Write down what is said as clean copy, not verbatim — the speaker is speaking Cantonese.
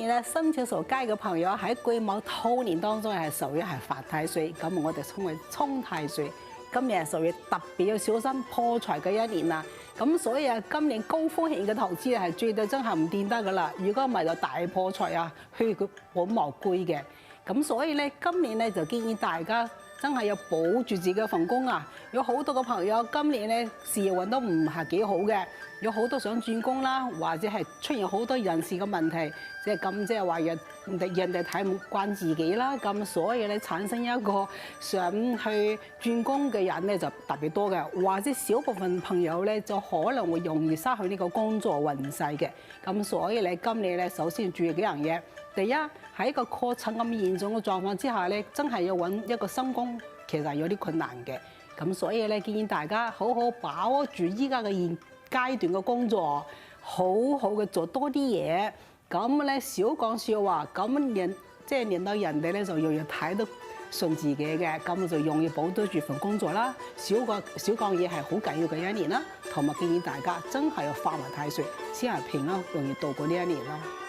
年咧生肖屬雞嘅朋友喺癸卯兔年當中係屬於係犯太歲，咁我哋稱為沖太歲。今年係屬於特別要小心破財嘅一年啦。咁所以啊，今年高風險嘅投資係絕對真係唔掂得噶啦。如果唔係就大破財啊，血佢本無歸嘅。咁所以咧，今年咧就建議大家真係要保住自己嘅份工啊！有好多個朋友今年咧事業運都唔係幾好嘅，有好多想轉工啦，或者係出現好多人事嘅問題，即係話人哋睇唔慣自己啦，咁所以咧產生一個想去轉工嘅人咧就特別多嘅，或者少部分朋友咧就可能會容易失去呢個工作運勢嘅。咁所以咧今年咧首先注意幾樣嘢。第一，喺一個確診咁嚴重嘅狀況之下咧，真係要揾一個新工，其實有啲困難嘅。咁所以咧，建議大家好好把握住依家嘅現階段嘅工作，好好嘅做多啲嘢。咁咧少講笑話，咁令到人哋咧就容易睇得順自己嘅，咁就容易保得住份工作啦。少講嘢係好緊要嘅一年啦。同埋建議大家真係要化埋太歲，先係平安容易度過呢一年咯。